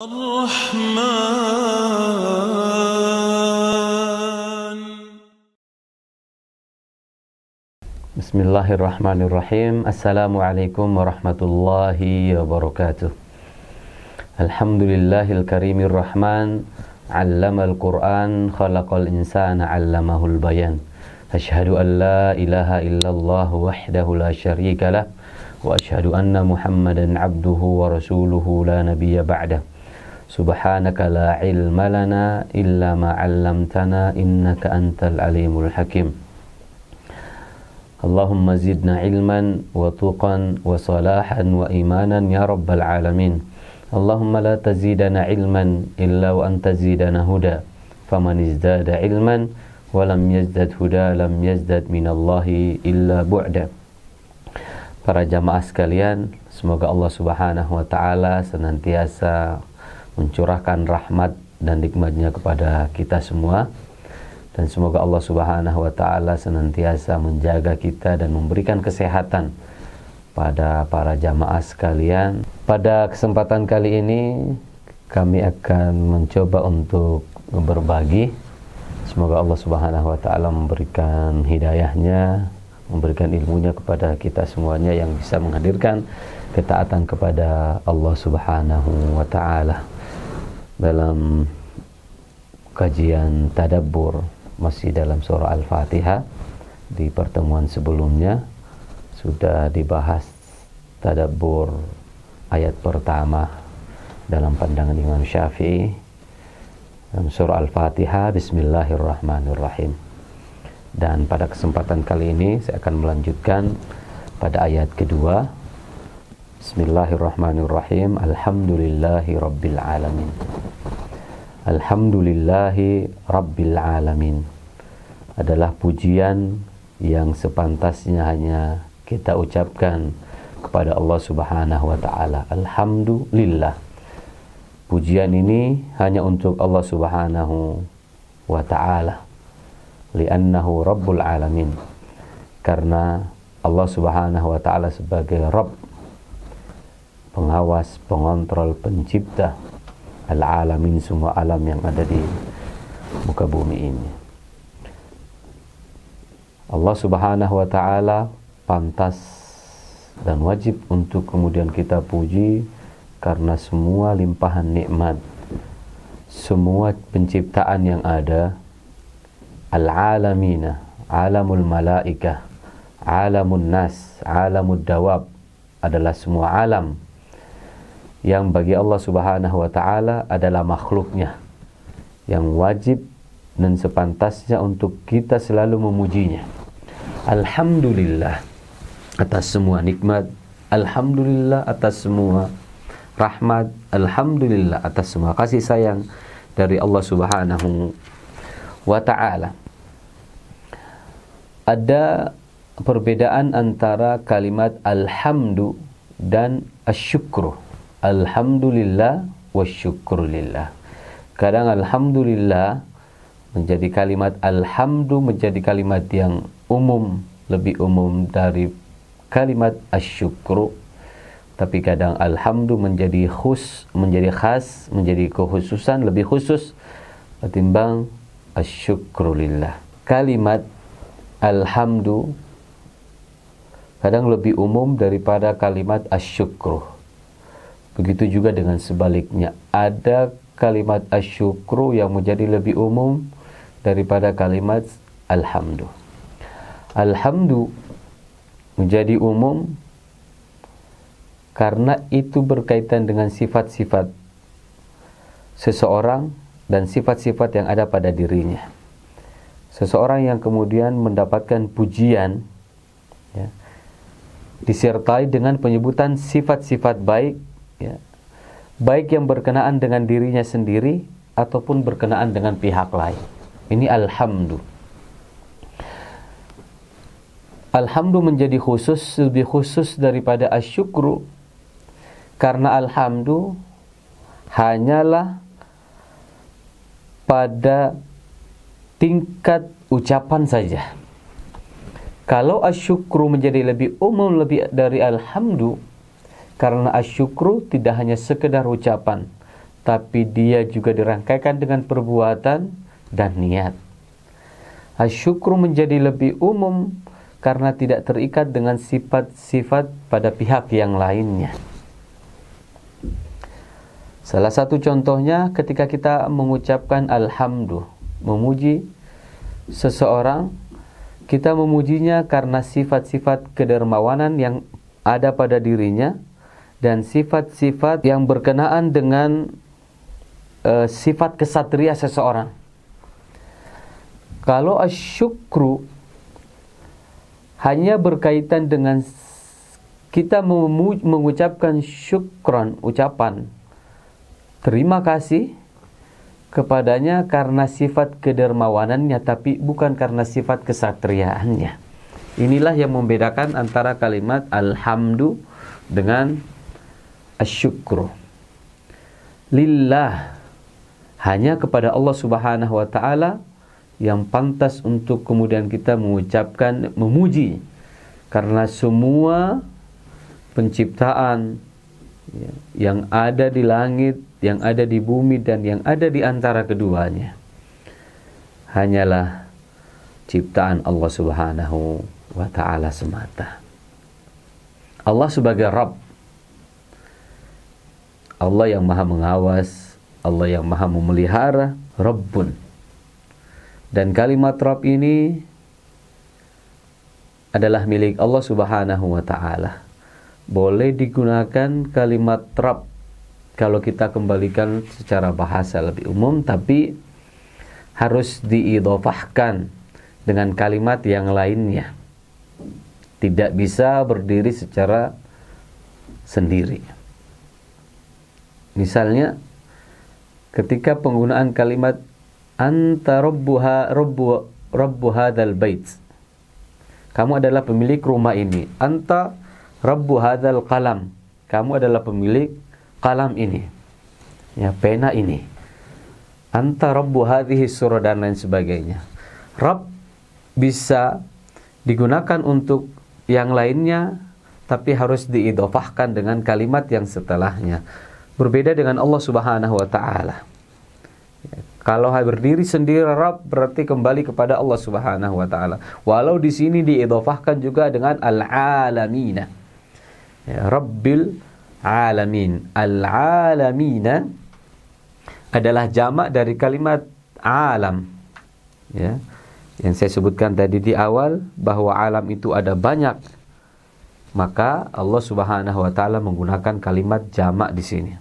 الرحمن. Bismillahirrahmanirrahim. Assalamualaikum warahmatullahi wabarakatuh. Alhamdulillahil karimir rahman, 'allamal Qur'an, khalaqal insana 'allamahul bayan. Asyhadu an la ilaha illallah wahdahu la syarikalah wa asyhadu anna Muhammadan 'abduhu wa rasuluhu la nabiyya ba'dah. Subhanaka la ilma lana illa ma 'allamtana innaka antal alimul hakim. Allahumma zidna ilman wa tuqan wa salahan wa imanan ya rabbal alamin. Allahumma la tazidana ilman illa wa anta zidana huda. Faman izdada ilman wa lam yazdad huda lam yazdad minallahi illa bu'da. Para jamaah sekalian, semoga Allah Subhanahu wa taala senantiasa mencurahkan rahmat dan nikmatnya kepada kita semua, dan semoga Allah Subhanahu wa taala senantiasa menjaga kita dan memberikan kesehatan pada para jamaah sekalian. Pada kesempatan kali ini kami akan mencoba untuk berbagi. Semoga Allah Subhanahu wa taala memberikan hidayahnya, memberikan ilmunya kepada kita semuanya yang bisa menghadirkan ketaatan kepada Allah Subhanahu wa taala. Dalam kajian tadabbur masih dalam surah Al-Fatihah, di pertemuan sebelumnya sudah dibahas tadabbur ayat pertama dalam pandangan Imam Syafi'i dalam surah Al-Fatihah. Bismillahirrahmanirrahim. Dan pada kesempatan kali ini saya akan melanjutkan pada ayat kedua. Bismillahirrahmanirrahim. Alhamdulillahi rabbil alamin. Alhamdulillahi rabbil alamin adalah pujian yang sepantasnya hanya kita ucapkan kepada Allah Subhanahu wa taala. Alhamdulillah. Pujian ini hanya untuk Allah Subhanahu wa taala. Li'annahu rabbul alamin. Karena Allah Subhanahu wa taala sebagai Rabb, pengawas, pengontrol, pencipta al-alamin, semua alam yang ada di muka bumi ini. Allah Subhanahu wa taala pantas dan wajib untuk kemudian kita puji karena semua limpahan nikmat, semua penciptaan yang ada, al-alamina, alamul malaikah, alamun nas, alamud dawab, adalah semua alam yang bagi Allah Subhanahu wa taala adalah makhluknya yang wajib dan sepantasnya untuk kita selalu memujinya. Alhamdulillah atas semua nikmat, alhamdulillah atas semua rahmat, alhamdulillah atas semua kasih sayang dari Allah Subhanahu wa taala. Ada perbedaan antara kalimat alhamdu dan asyukru. Alhamdulillah wa syukrulillah. Kadang alhamdulillah menjadi kalimat, alhamdu menjadi kalimat yang umum, lebih umum dari kalimat asyukru. Tapi kadang alhamdu menjadi khas, menjadi kekhususan, lebih khusus ketimbang asyukrulillah. Kalimat alhamdu kadang lebih umum daripada kalimat asyukru. Begitu juga dengan sebaliknya. Ada kalimat asyukru yang menjadi lebih umum daripada kalimat alhamdu. Alhamdu menjadi umum karena itu berkaitan dengan sifat-sifat seseorang dan sifat-sifat yang ada pada dirinya. Seseorang yang kemudian mendapatkan pujian, ya, disertai dengan penyebutan sifat-sifat baik, ya, baik yang berkenaan dengan dirinya sendiri ataupun berkenaan dengan pihak lain. Ini alhamdu. Alhamdu menjadi khusus, lebih khusus daripada asyukru, karena alhamdu hanyalah pada tingkat ucapan saja. Kalau asyukru menjadi lebih umum, lebih dari alhamdu, karena asyukru tidak hanya sekedar ucapan, tapi dia juga dirangkaikan dengan perbuatan dan niat. Asyukru menjadi lebih umum karena tidak terikat dengan sifat-sifat pada pihak yang lainnya. Salah satu contohnya ketika kita mengucapkan alhamdu, memuji seseorang, kita memujinya karena sifat-sifat kedermawanan yang ada pada dirinya dan sifat-sifat yang berkenaan dengan sifat kesatria seseorang. Kalau asyukru hanya berkaitan dengan kita mengucapkan syukran, ucapan terima kasih kepadanya karena sifat kedermawanannya, tapi bukan karena sifat kesatriaannya. Inilah yang membedakan antara kalimat alhamdu dengan asyukru. Lillah, hanya kepada Allah Subhanahu wa ta'ala yang pantas untuk kemudian kita mengucapkan memuji, karena semua penciptaan yang ada di langit, yang ada di bumi, dan yang ada di antara keduanya hanyalah ciptaan Allah Subhanahu wa ta'ala semata. Allah sebagai Rabb, Allah yang maha mengawas, Allah yang maha memelihara, Rabbun. Dan kalimat Rabb ini adalah milik Allah Subhanahu wa ta'ala. Boleh digunakan kalimat Rabb kalau kita kembalikan secara bahasa lebih umum, tapi harus diidhofahkan dengan kalimat yang lainnya. Tidak bisa berdiri secara sendiri. Misalnya ketika penggunaan kalimat anta rabbu hadzal bait. Kamu adalah pemilik rumah ini. Anta rabbu hadzal qalam. Kamu adalah pemilik qalam ini. Ya, pena ini. Anta rabbu hadhihi surah dan lain sebagainya. Rabb bisa digunakan untuk yang lainnya, tapi harus diidhofahkan dengan kalimat yang setelahnya. Berbeda dengan Allah Subhanahu wa ta'ala. Kalau berdiri sendiri Rabb berarti kembali kepada Allah Subhanahu wa ta'ala. Walau di sini diidhofahkan juga dengan al-alamina. Ya, Rabbil alamin. Al-alamina adalah jamak dari kalimat alam. Ya. Yang saya sebutkan tadi di awal bahwa alam itu ada banyak. Maka Allah Subhanahu wa ta'ala menggunakan kalimat jamak di sini.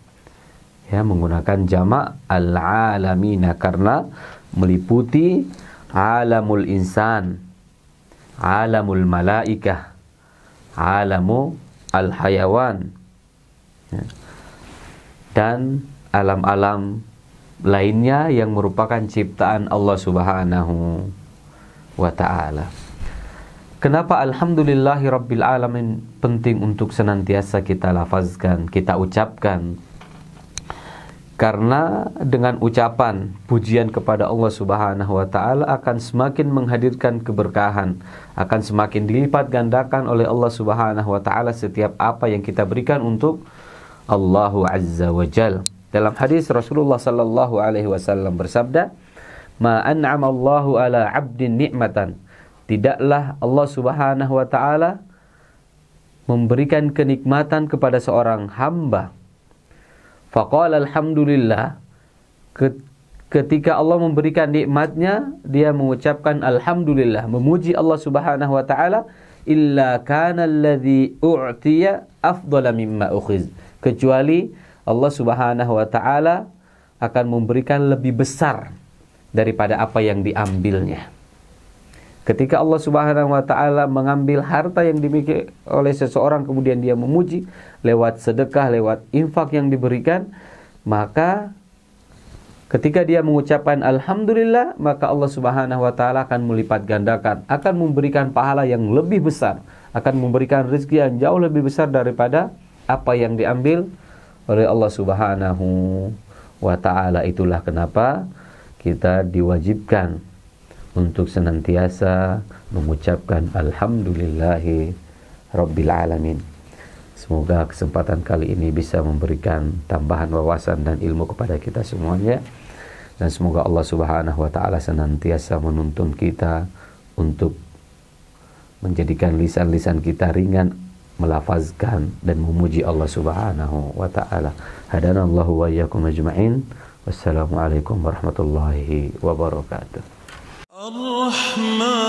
Ya, menggunakan jamak al-alamina karena meliputi alamul insan, alamul malaikah, alamu al-hayawan, ya, dan alam-alam lainnya yang merupakan ciptaan Allah Subhanahu wa ta'ala. Kenapa alhamdulillahi rabbil alamin penting untuk senantiasa kita lafazkan, kita ucapkan? Karena dengan ucapan pujian kepada Allah Subhanahu wa ta'ala akan semakin menghadirkan keberkahan, akan semakin dilipat gandakan oleh Allah Subhanahu wa ta'ala setiap apa yang kita berikan untuk Allahu Azza wa Jal. Dalam hadis Rasulullah sallallahu alaihi wasallam bersabda, "Ma an'ama Allahu ala 'abdin ni'matan." Tidaklah Allah Subhanahu wa ta'ala memberikan kenikmatan kepada seorang hamba. Faqala alhamdulillah. Ketika Allah memberikan nikmatnya, dia mengucapkan alhamdulillah, memuji Allah Subhanahu wa ta'ala, illa kana alladhi u'tiya afdala mimma ukhiz. Kecuali Allah Subhanahu wa ta'ala akan memberikan lebih besar daripada apa yang diambilnya. Ketika Allah Subhanahu wa ta'ala mengambil harta yang dimiliki oleh seseorang, kemudian dia memuji lewat sedekah, lewat infak yang diberikan, maka ketika dia mengucapkan alhamdulillah, maka Allah Subhanahu wa ta'ala akan melipat gandakan, akan memberikan pahala yang lebih besar, akan memberikan rezeki yang jauh lebih besar daripada apa yang diambil oleh Allah Subhanahu wa ta'ala. Itulah kenapa kita diwajibkan untuk senantiasa mengucapkan alhamdulillahi rabbil alamin. Semoga kesempatan kali ini bisa memberikan tambahan wawasan dan ilmu kepada kita semuanya. Dan semoga Allah Subhanahu wa Ta'ala senantiasa menuntun kita untuk menjadikan lisan-lisan kita ringan melafazkan dan memuji Allah Subhanahu wa Ta'ala. Hadanallahu wa iyyakum ajma'in. Wassalamualaikum warahmatullahi wabarakatuh. Ar-Rahman